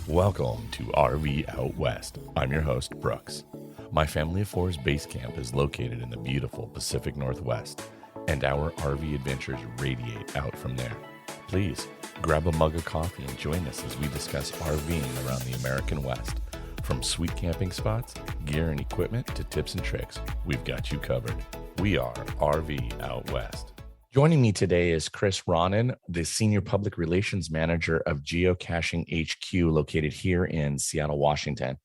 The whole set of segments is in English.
Welcome to RV Out West. I'm your host, Brooks. My family of four's base camp is located in the beautiful Pacific Northwest, and our RV adventures radiate out from there. Please grab a mug of coffee and join us as we discuss RVing around the American West. From sweet camping spots, gear and equipment, to tips and tricks, we've got you covered. We are RV Out West. Joining me today is Chris Ronan, the Senior Public Relations Manager of Geocaching HQ, located here in Seattle, Washington.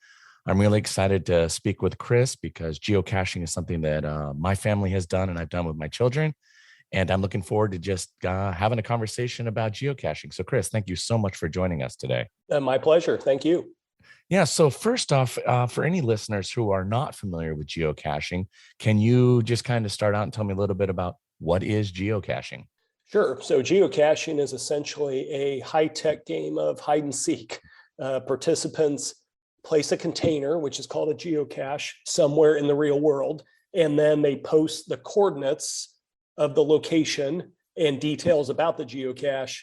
I'm really excited to speak with Chris because geocaching is something that my family has done and I've done with my children. And I'm looking forward to just having a conversation about geocaching. So Chris, thank you so much for joining us today. My pleasure. Thank you. Yeah. So first off, for any listeners who are not familiar with geocaching, can you just kind of start out and tell me a little bit about what is geocaching? Sure. So geocaching is essentially a high-tech game of hide and seek. Participants place a container, which is called a geocache, somewhere in the real world, and then they post the coordinates of the location and details about the geocache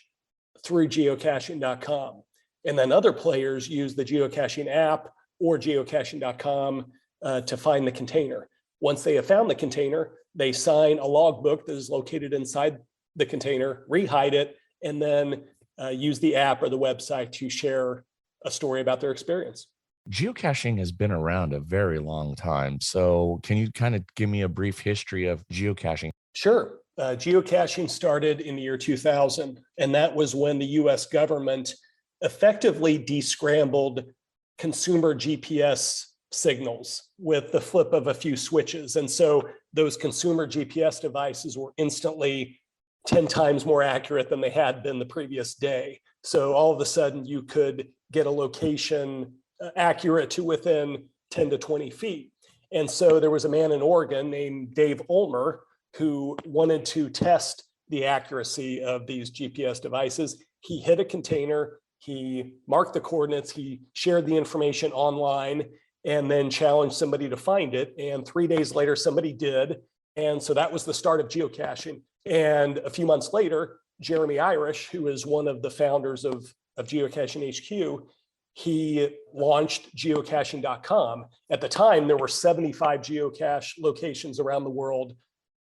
through geocaching.com. And then other players use the geocaching app or geocaching.com to find the container. Once they have found the container, they sign a logbook that is located inside the container, rehide it, and then use the app or the website to share a story about their experience. Geocaching has been around a very long time. So can you kind of give me a brief history of geocaching? Sure. Geocaching started in the year 2000, and that was when the US government effectively descrambled consumer GPS signals with the flip of a few switches. And so those consumer GPS devices were instantly 10 times more accurate than they had been the previous day. So all of a sudden you could get a location accurate to within 10 to 20 feet. And so there was a man in Oregon named Dave Ulmer who wanted to test the accuracy of these GPS devices. He hit a container, he marked the coordinates, he shared the information online, and then challenged somebody to find it. And 3 days later, somebody did. And so that was the start of geocaching. And a few months later, Jeremy Irish, who is one of the founders of Geocaching HQ, he launched geocaching.com. At the time, there were 75 geocache locations around the world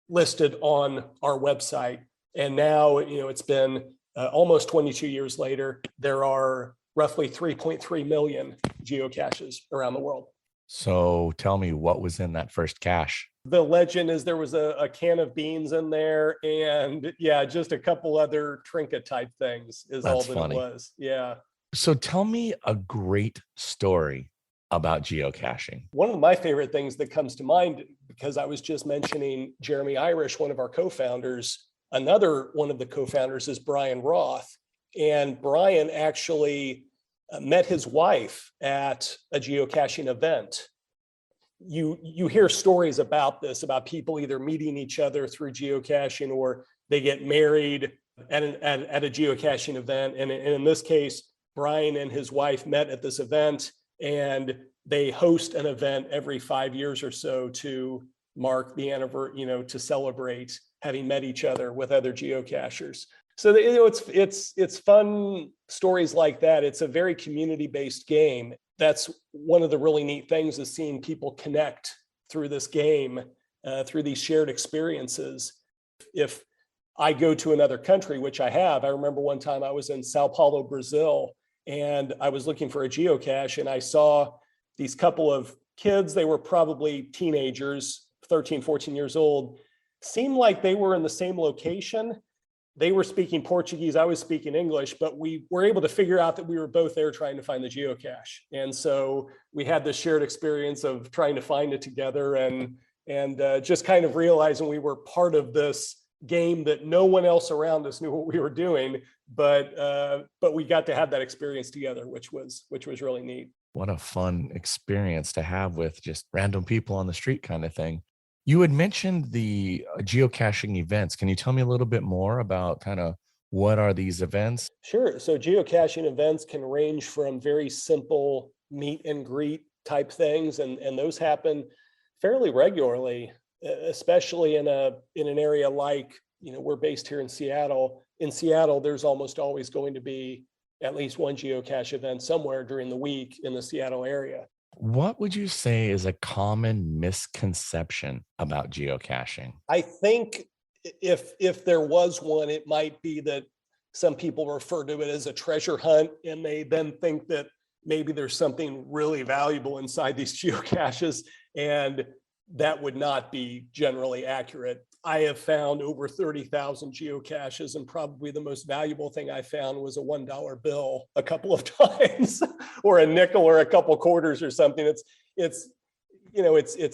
listed on our website. And now, it's been almost 22 years later, there are roughly 3.3 million geocaches around the world. So tell me, what was in that first cache? The legend is there was a can of beans in there and just a couple other trinket type things is all that funny. It was. Yeah. So tell me a great story about geocaching. One of my favorite things that comes to mind, because I was just mentioning Jeremy Irish, one of our co-founders, another one of the co-founders is Brian Roth. And Brian actually met his wife at a geocaching event. You hear stories about this, about people either meeting each other through geocaching or they get married at a geocaching event. And in this case, Brian and his wife met at this event, and they host an event every 5 years or so to mark the anniversary, to celebrate having met each other with other geocachers. So it's fun stories like that. It's a very community-based game. That's one of the really neat things, is seeing people connect through this game, through these shared experiences. If I go to another country, which I have, I remember one time I was in Sao Paulo, Brazil, and I was looking for a geocache, and I saw these couple of kids. They were probably teenagers, 13, 14 years old, seemed like they were in the same location. They were speaking Portuguese, I was speaking English, but we were able to figure out that we were both there trying to find the geocache. And so we had this shared experience of trying to find it together and just kind of realizing we were part of this game that no one else around us knew what we were doing, but we got to have that experience together, which was really neat. What a fun experience to have with just random people on the street kind of thing. You had mentioned the geocaching events. Can you tell me a little bit more about kind of what are these events? Sure. So geocaching events can range from very simple meet and greet type things, and those happen fairly regularly, especially in an area like, we're based here in Seattle. In Seattle, there's almost always going to be at least one geocache event somewhere during the week in the Seattle area. What would you say is a common misconception about geocaching? I think if there was one, it might be that some people refer to it as a treasure hunt, and they then think that maybe there's something really valuable inside these geocaches, and that would not be generally accurate. I have found over 30,000 geocaches, and probably the most valuable thing I found was a $1 bill a couple of times, or a nickel or a couple quarters or something. It's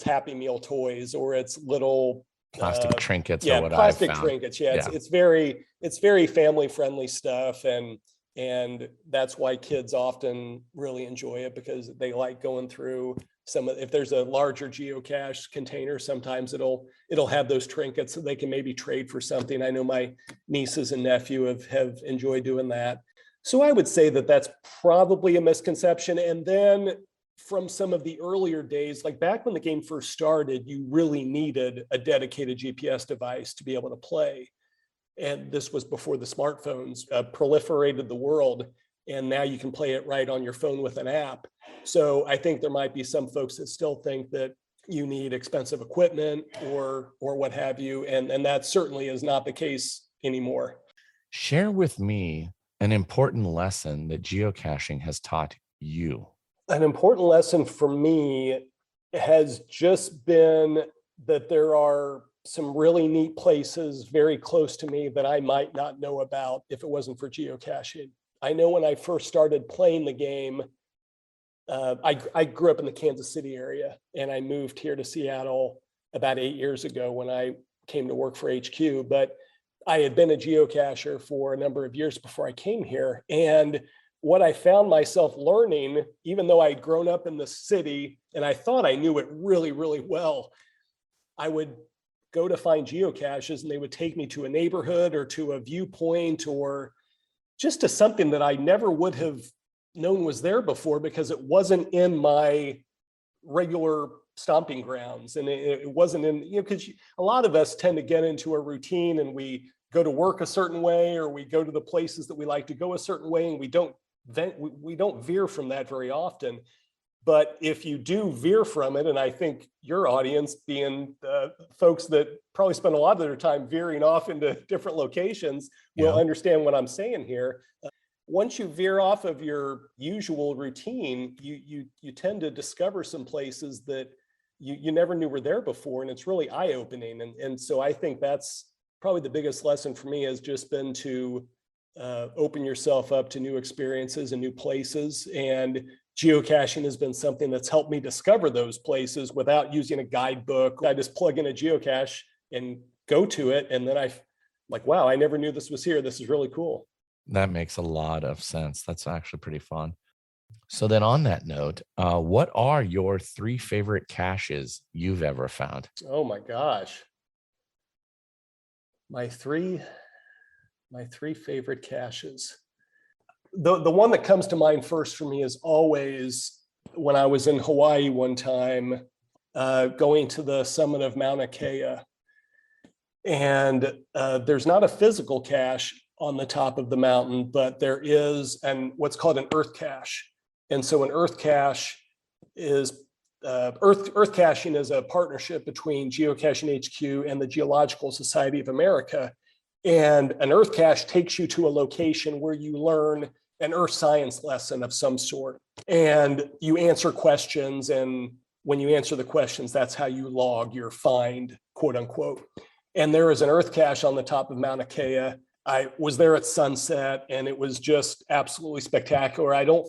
Happy Meal toys, or it's little Plastic trinkets, yeah, or what plastic I've found. trinkets. Yeah, it's very family friendly stuff, and that's why kids often really enjoy it, because they like going through if there's a larger geocache container, sometimes it'll have those trinkets so they can maybe trade for something. I know my nieces and nephew have enjoyed doing that. So I would say that that's probably a misconception. And then from some of the earlier days, like back when the game first started, you really needed a dedicated GPS device to be able to play. And this was before the smartphones proliferated the world. And now you can play it right on your phone with an app. So I think there might be some folks that still think that you need expensive equipment or what have you. And that certainly is not the case anymore. Share with me an important lesson that geocaching has taught you. An important lesson for me has just been that there are some really neat places very close to me that I might not know about if it wasn't for geocaching. I know when I first started playing the game, I grew up in the Kansas City area, and I moved here to Seattle about 8 years ago when I came to work for HQ. But I had been a geocacher for a number of years before I came here. And what I found myself learning, even though I'd grown up in the city and I thought I knew it really, really well, I would go to find geocaches and they would take me to a neighborhood or to a viewpoint or just to something that I never would have known was there before, because it wasn't in my regular stomping grounds. And it wasn't in, because a lot of us tend to get into a routine and we go to work a certain way, or we go to the places that we like to go a certain way, and we don't veer from that very often. But if you do veer from it, and I think your audience being folks that probably spend a lot of their time veering off into different locations will understand what I'm saying here. Once you veer off of your usual routine, you tend to discover some places that you never knew were there before, and it's really eye-opening. And so I think that's probably the biggest lesson for me, has just been to open yourself up to new experiences and new places. And geocaching has been something that's helped me discover those places without using a guidebook. I just plug in a geocache and go to it, and then wow, I never knew this was here. This is really cool. That makes a lot of sense. That's actually pretty fun. So then on that note, what are your 3 favorite caches you've ever found? Oh my gosh. My three favorite caches. The one that comes to mind first for me is always when I was in Hawaii one time, going to the summit of Mauna Kea. And there's not a physical cache on the top of the mountain, but there is what's called an earth cache. And so an earth cache is earth caching is a partnership between Geocaching HQ and the Geological Society of America. And an earth cache takes you to a location where you learn an earth science lesson of some sort. And you answer questions. And when you answer the questions, that's how you log your find, quote unquote. And there is an earth cache on the top of Mauna Kea. I was there at sunset, and it was just absolutely spectacular. I don't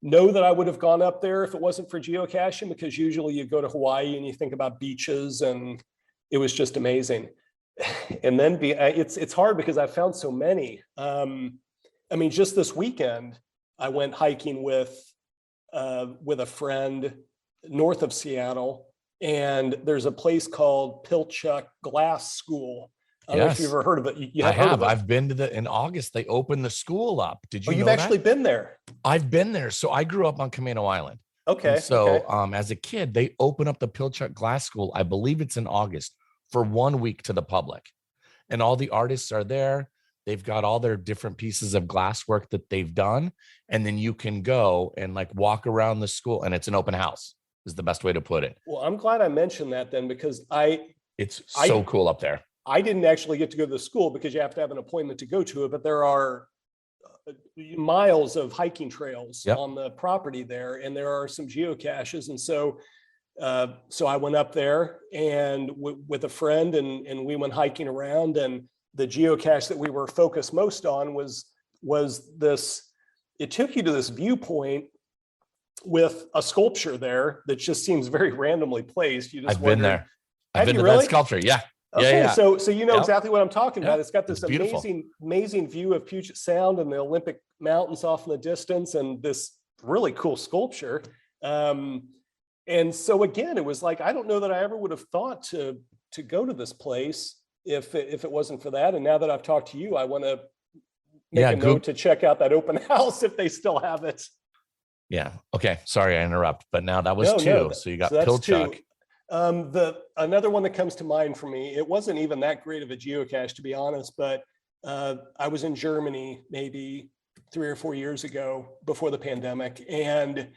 know that I would have gone up there if it wasn't for geocaching, because usually you go to Hawaii and you think about beaches, and it was just amazing. And then it's hard because I found so many. I mean, just this weekend, I went hiking with a friend north of Seattle, and there's a place called Pilchuck Glass School. I don't know if you've ever heard of it. I have. I've been to in August, they opened the school up. Did you know you've actually been there? I've been there. So I grew up on Camino Island. Okay. And so as a kid, they open up the Pilchuck Glass School. I believe it's in August for 1 week to the public. And all the artists are there. They've got all their different pieces of glasswork that they've done. And then you can go and like walk around the school, and it's an open house is the best way to put it. Well, I'm glad I mentioned that then, because It's so cool up there. I didn't actually get to go to the school because you have to have an appointment to go to it, but there are miles of hiking trails on the property there, and there are some geocaches. And so I went up there and with a friend, and we went hiking around, and the geocache that we were focused most on was this. It took you to this viewpoint with a sculpture there that just seems very randomly placed. You just I've been there. I've been to really? that sculpture. Yeah. Okay, yeah. so you know exactly what I'm talking about. It's got this beautiful. amazing view of Puget Sound and the Olympic Mountains off in the distance, and this really cool sculpture. And so again, it was like, I don't know that I ever would have thought to go to this place if it wasn't for that. And now that I've talked to you, I want to make a note to check out that open house if they still have it. Yeah. Okay. Sorry, I interrupt. But now that was two. So you got Pilchuck. Another one that comes to mind for me, it wasn't even that great of a geocache, to be honest, but I was in Germany maybe 3 or 4 years ago before the pandemic, and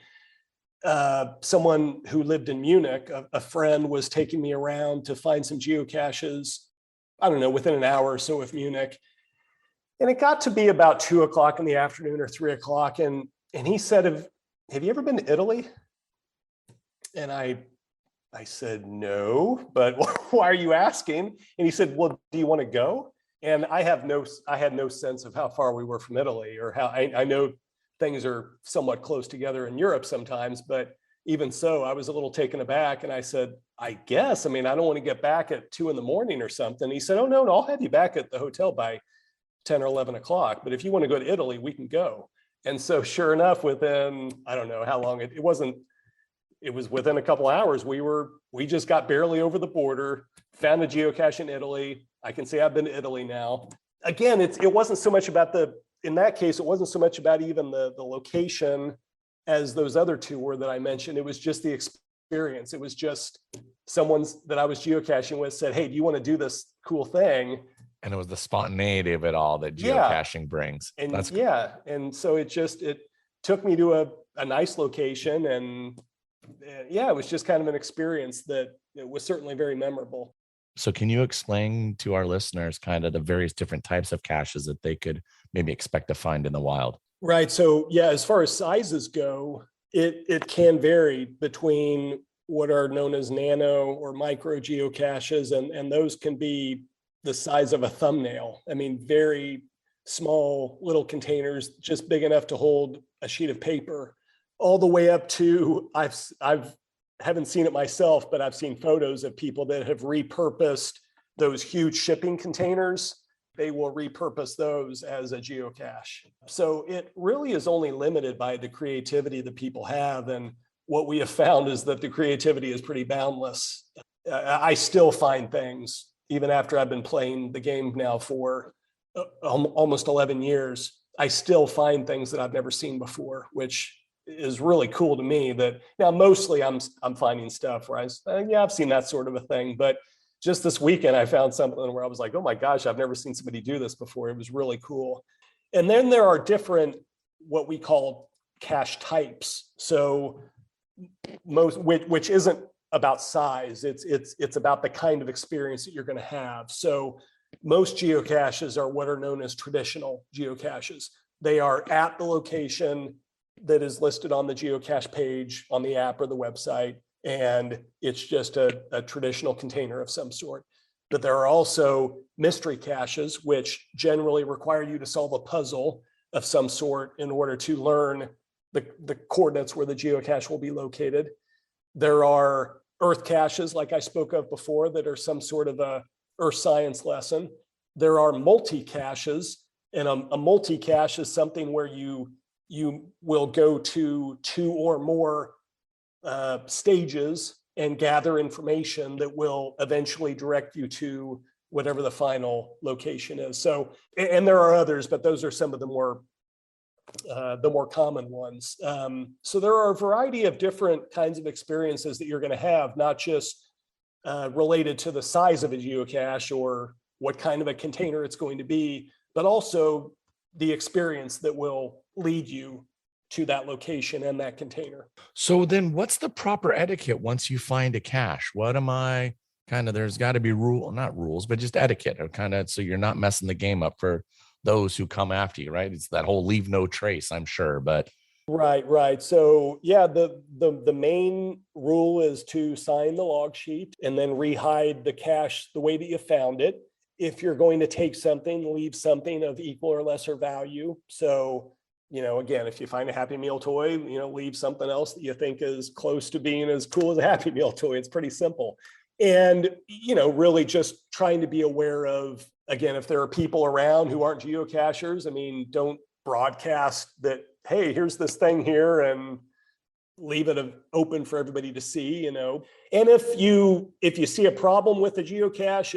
someone who lived in Munich, a friend, was taking me around to find some geocaches, I don't know, within an hour or so of Munich. And it got to be about 2 o'clock in the afternoon or 3 o'clock. And he said, have you ever been to Italy? And I said, no, but why are you asking? And he said, well, do you want to go? And I had no sense of how far we were from Italy, or how I know things are somewhat close together in Europe sometimes, but even so, I was a little taken aback. And I said, I guess, I mean, I don't want to get back at 2 a.m. or something. He said, oh, no, I'll have you back at the hotel by 10 or 11 o'clock. But if you want to go to Italy, we can go. And so sure enough, within, I don't know how long it was within a couple hours, we just got barely over the border, found a geocache in Italy. I can say I've been to Italy now. Again, it wasn't so much about in that case, it wasn't so much about even the location as those other two were that I mentioned. It was just the experience. It was just someone's that I was geocaching with said, hey, do you want to do this cool thing? And it was the spontaneity of it all that geocaching brings. And and so it took me to a nice location, and it was just kind of an experience that it was certainly very memorable. So can you explain to our listeners kind of the various different types of caches that they could maybe expect to find in the wild? Right. So as far as sizes go, it can vary between what are known as nano or micro geocaches, and those can be the size of a thumbnail. I mean, very small little containers, just big enough to hold a sheet of paper, all the way up to haven't seen it myself, but I've seen photos of people that have repurposed those huge shipping containers. They will repurpose those as a geocache. So it really is only limited by the creativity that people have. And what we have found is that the creativity is pretty boundless. I still find things, even after I've been playing the game now for almost 11 years, I still find things that I've never seen before, which is really cool to me. That now mostly I'm finding stuff where I've seen that sort of a thing, but just this weekend I found something where I was like, oh my gosh, I've never seen somebody do this before. It was really cool. And then there are different, what we call cache types. So which isn't about size. It's about the kind of experience that you're going to have. So most geocaches are what are known as traditional geocaches. They are at the location that is listed on the geocache page on the app or the website, and it's just a traditional container of some sort. But there are also mystery caches, which generally require you to solve a puzzle of some sort in order to learn the coordinates where the geocache will be located. There are earth caches, like I spoke of before, that are some sort of a earth science lesson. There are multi-caches, and a multi-cache is something where you will go to 2 or more stages and gather information that will eventually direct you to whatever the final location is. So, and there are others, but those are some of the more common ones. So there are a variety of different kinds of experiences that you're going to have, not just related to the size of a geocache or what kind of a container it's going to be, but also the experience that will lead you to that location and that container. So then what's the proper etiquette once you find a cache? What am I kind of, there's got to be not rules, but just etiquette, or kind of, so you're not messing the game up for those who come after you, right? It's that whole leave no trace, I'm sure, but. Right. So yeah, the main rule is to sign the log sheet and then rehide the cache the way that you found it. If you're going to take something, leave something of equal or lesser value. So, again, if you find a Happy Meal toy, leave something else that you think is close to being as cool as a Happy Meal toy. It's pretty simple. And, really just trying to be aware of, again, if there are people around who aren't geocachers, don't broadcast that, hey, here's this thing here, and leave it open for everybody to see, And if you see a problem with the geocache,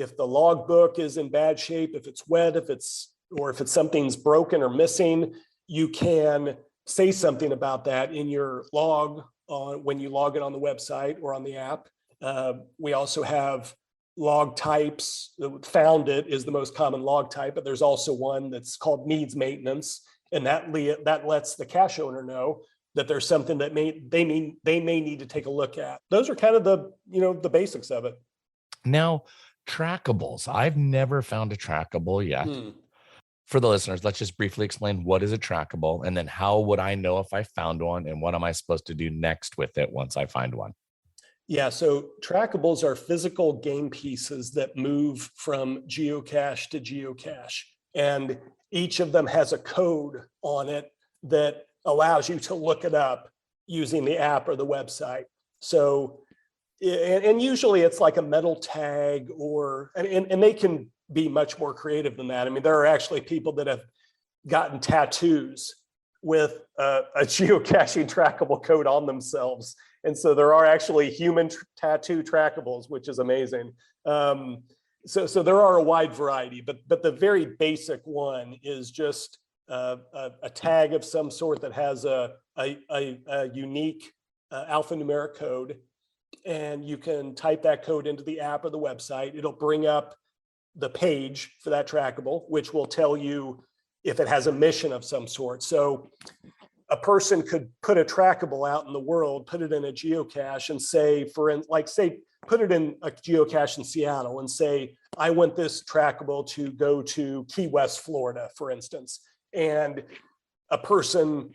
if the logbook is in bad shape, if it's wet, if something's broken or missing, you can say something about that in your log when you log it on the website or on the app. We also have log types. Found it is the most common log type, but there's also one that's called needs maintenance, and that lets the cache owner know that there's something that they may need to take a look at. Those are kind of the basics of it. Now, trackables. I've never found a trackable yet. For the listeners, let's just briefly explain what is a trackable, and then how would I know if I found one, and what am I supposed to do next with it once I find one? Yeah, so trackables are physical game pieces that move from geocache to geocache, and each of them has a code on it that allows you to look it up using the app or the website. So, and usually it's like a metal tag, and they can be much more creative than that. There are actually people that have gotten tattoos with a geocaching trackable code on themselves. And so there are actually human tattoo trackables, which is amazing. So there are a wide variety, but the very basic one is just a tag of some sort that has a unique alphanumeric code, and you can type that code into the app or the website. It'll bring up the page for that trackable, which will tell you if it has a mission of some sort. So a person could put a trackable out in the world, put it in a geocache, and say, put it in a geocache in Seattle and say, I want this trackable to go to Key West, Florida, for instance. And a person,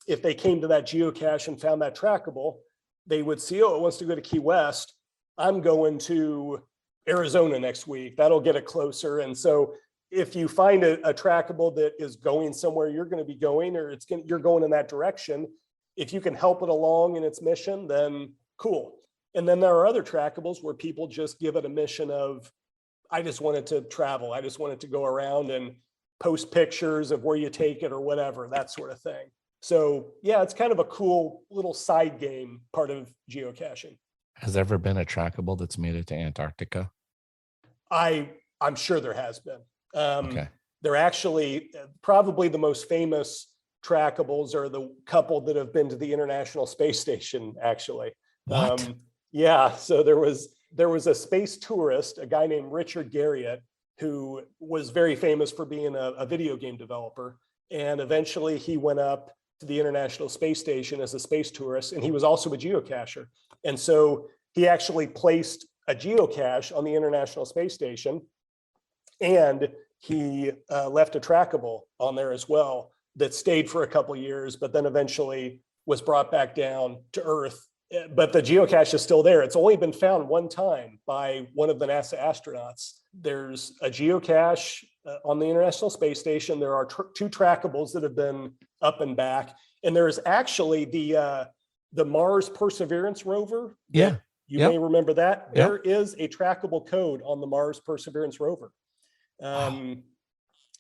if they came to that geocache and found that trackable, they would see, oh, it wants to go to Key West. I'm going to Arizona next week. That'll get it closer. And so if you find a trackable that is going somewhere you're going to be going, or you're going in that direction, if you can help it along in its mission, then cool. And then there are other trackables where people just give it a mission of, I just wanted to travel. I just wanted to go around and post pictures of where you take it or whatever, that sort of thing. So yeah, it's kind of a cool little side game part of geocaching. Has there ever been a trackable that's made it to Antarctica? I'm sure there has been. Okay. They're actually probably the most famous trackables are the couple that have been to the International Space Station, actually. What? Yeah, so there was a space tourist, a guy named Richard Garriott, who was very famous for being a video game developer. And eventually he went up to the International Space Station as a space tourist, and he was also a geocacher. And so he actually placed a geocache on the International Space Station, and he left a trackable on there as well that stayed for a couple of years, but then eventually was brought back down to Earth. But the geocache is still there. It's only been found one time by one of the NASA astronauts. There's a geocache on the International Space Station. There are two trackables that have been up and back. And there is actually the Mars Perseverance rover. Yeah. You may remember that. Yep. There is a trackable code on the Mars Perseverance rover,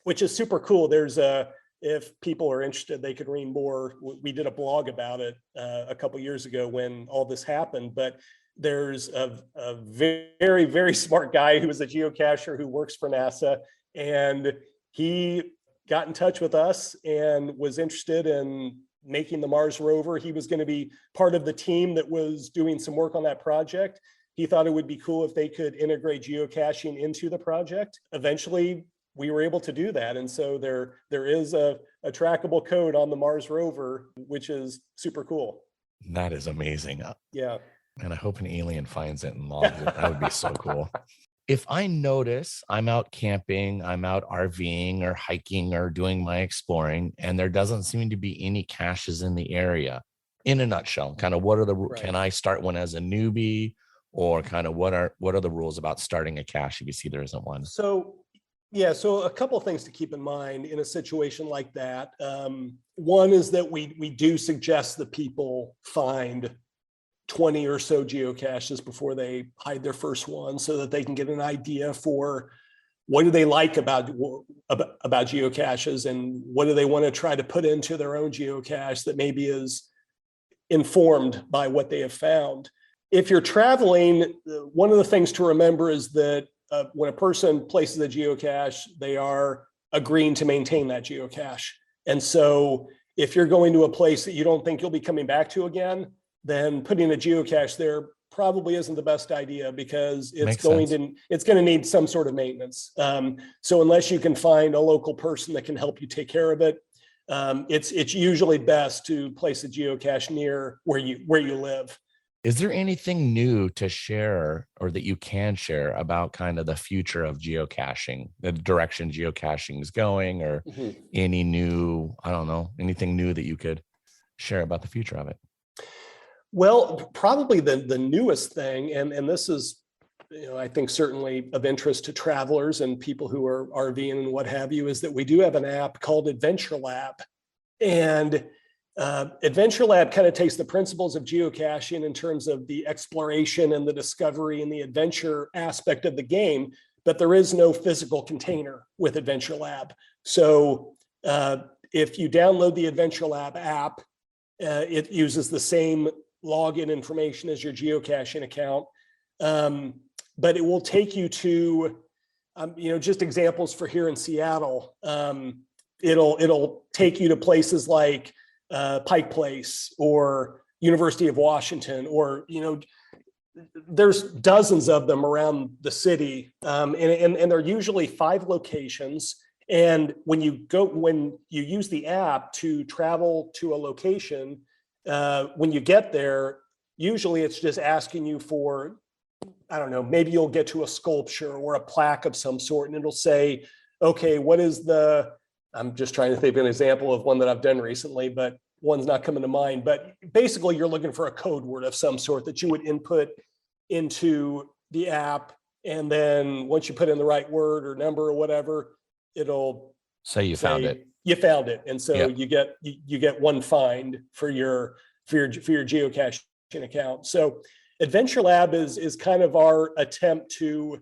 which is super cool. There's if people are interested, they could read more. We did a blog about it a couple of years ago when all this happened, but there's a very, very smart guy who is a geocacher who works for NASA, and he got in touch with us and was interested in making the Mars rover. He was going to be part of the team that was doing some work on that project. He thought it would be cool if they could integrate geocaching into the project. Eventually, we were able to do that. And so there is a trackable code on the Mars rover, which is super cool. That is amazing. Yeah. And I hope an alien finds it and logs it. That would be so cool. If I notice I'm out camping, I'm out RVing or hiking or doing my exploring, and there doesn't seem to be any caches in the area, in a nutshell, kind of what are the, can I start one as a newbie, or kind of what are the rules about starting a cache if you see there isn't one? So, yeah, so a couple of things to keep in mind in a situation like that. One is that we do suggest that people find 20 or so geocaches before they hide their first one, so that they can get an idea for what do they like about geocaches, and what do they want to try to put into their own geocache that maybe is informed by what they have found. If you're traveling, one of the things to remember is that when a person places a geocache, they are agreeing to maintain that geocache. And so if you're going to a place that you don't think you'll be coming back to again, then putting a geocache there probably isn't the best idea, because it's going to need some sort of maintenance. So unless you can find a local person that can help you take care of it, it's usually best to place a geocache near where you live. Is there anything new to share, or that you can share, about kind of the future of geocaching, the direction geocaching is going, or any new, I don't know, anything new that you could share about the future of it? Well, probably the newest thing, and this is, I think certainly of interest to travelers and people who are RVing and what have you, is that we do have an app called Adventure Lab. And Adventure Lab kind of takes the principles of geocaching in terms of the exploration and the discovery and the adventure aspect of the game, but there is no physical container with Adventure Lab. So if you download the Adventure Lab app, it uses the same login information as your geocaching account, but it will take you to, just examples for here in Seattle. It'll take you to places like Pike Place or University of Washington, or there's dozens of them around the city, and they're usually 5 locations. And when you use the app to travel to a location, when you get there, usually it's just asking you for, I don't know, maybe you'll get to a sculpture or a plaque of some sort, and it'll say, okay, what is I'm just trying to think of an example of one that I've done recently, but one's not coming to mind. But basically, you're looking for a code word of some sort that you would input into the app. And then once you put in the right word or number or whatever, it'll say you found it. You found it. And so you get one find for your geocaching account. So Adventure Lab is kind of our attempt to,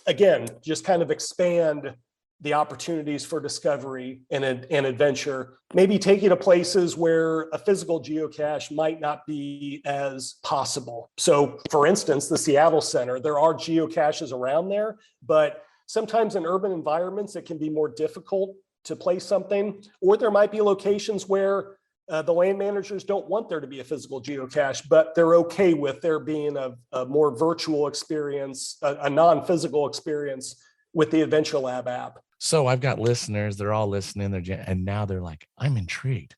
again, just kind of expand the opportunities for discovery and adventure, maybe take you to places where a physical geocache might not be as possible. So for instance, the Seattle Center, there are geocaches around there, but sometimes in urban environments, it can be more difficult to place something, or there might be locations where the land managers don't want there to be a physical geocache, but they're okay with there being a more virtual experience, a non-physical experience with the Adventure Lab app. So I've got listeners, they're all listening, and now they're like, I'm intrigued.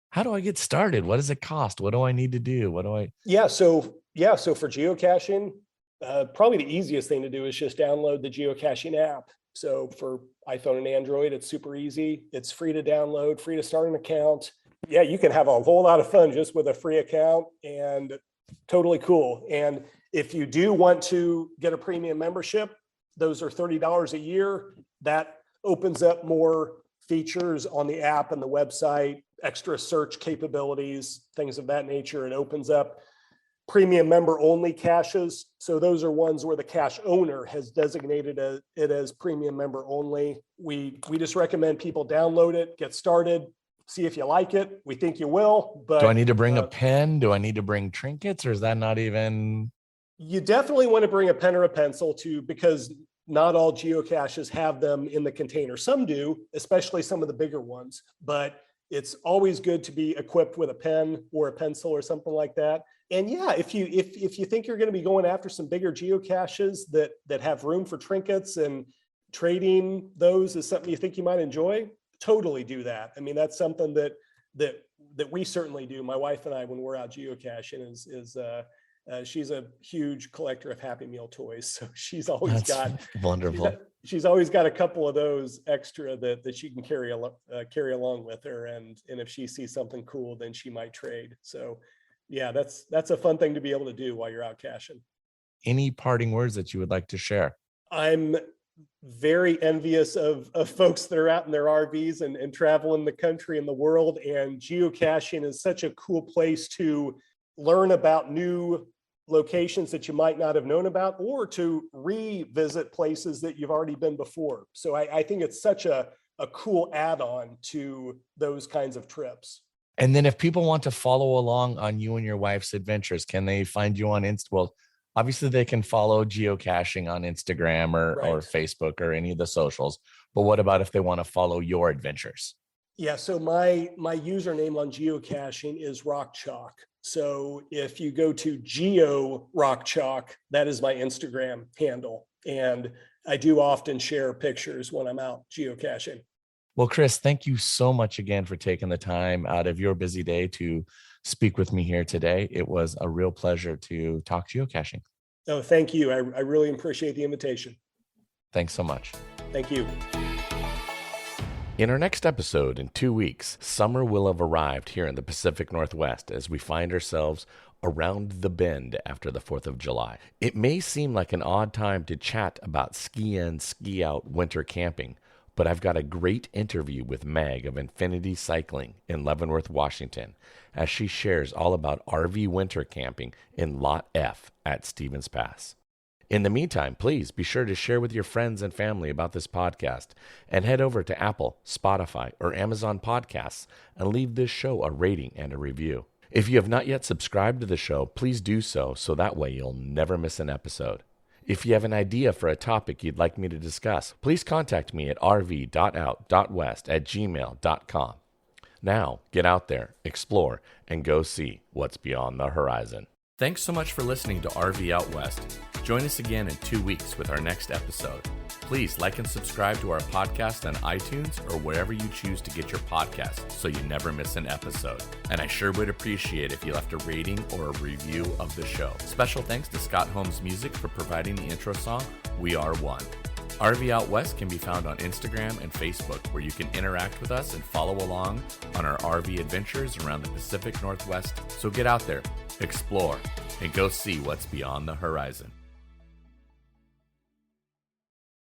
How do I get started? What does it cost? What do I need to do? So for geocaching, probably the easiest thing to do is just download the geocaching app. So for iPhone and Android, it's super easy. It's free to download, free to start an account. Yeah, you can have a whole lot of fun just with a free account, and totally cool. And if you do want to get a premium membership, those are $30 a year. That opens up more features on the app and the website, extra search capabilities, things of that nature. It opens up premium member only caches. So those are ones where the cache owner has designated it as premium member only. We just recommend people download it, get started, see if you like it. We think you will. But do I need to bring a pen? Do I need to bring trinkets, or is that not even? You definitely want to bring a pen or a pencil too, because not all geocaches have them in the container. Some do, especially some of the bigger ones, but it's always good to be equipped with a pen or a pencil or something like that. And yeah, if you think you're going to be going after some bigger geocaches that have room for trinkets and trading those is something you think you might enjoy, totally do that. I mean, that's something that we certainly do. My wife and I, when we're out geocaching, she's a huge collector of Happy Meal toys. So she's always wonderful. She's always got a couple of those extra that she can carry along with her. And if she sees something cool, then she might trade. So yeah, that's a fun thing to be able to do while you're out caching. Any parting words that you would like to share? I'm very envious of folks that are out in their RVs and traveling the country and the world. And geocaching is such a cool place to learn about new locations that you might not have known about, or to revisit places that you've already been before. So I think it's such a cool add-on to those kinds of trips. And then if people want to follow along on you and your wife's adventures, can they find you on Insta? Well, obviously they can follow Geocaching on Instagram or Facebook or any of the socials. But what about if they want to follow your adventures? Yeah, so my username on Geocaching is Rock Chalk. So if you go to Geo Rock Chalk, that is my Instagram handle. And I do often share pictures when I'm out geocaching. Well, Chris, thank you so much again for taking the time out of your busy day to speak with me here today. It was a real pleasure to talk geocaching. Oh, thank you. I really appreciate the invitation. Thanks so much. Thank you. In our next episode in 2 weeks, summer will have arrived here in the Pacific Northwest as we find ourselves around the bend after the 4th of July. It may seem like an odd time to chat about ski in, ski out winter camping, but I've got a great interview with Meg of Infinity Cycling in Leavenworth, Washington, as she shares all about RV winter camping in Lot F at Stevens Pass. In the meantime, please be sure to share with your friends and family about this podcast, and head over to Apple, Spotify, or Amazon Podcasts and leave this show a rating and a review. If you have not yet subscribed to the show, please do so that way you'll never miss an episode. If you have an idea for a topic you'd like me to discuss, please contact me at rv.out.west@gmail.com. Now, get out there, explore, and go see what's beyond the horizon. Thanks so much for listening to RV Out West. Join us again in 2 weeks with our next episode. Please like and subscribe to our podcast on iTunes or wherever you choose to get your podcasts so you never miss an episode. And I sure would appreciate if you left a rating or a review of the show. Special thanks to Scott Holmes Music for providing the intro song, We Are One. RV Out West can be found on Instagram and Facebook, where you can interact with us and follow along on our RV adventures around the Pacific Northwest. So get out there, explore, and go see what's beyond the horizon.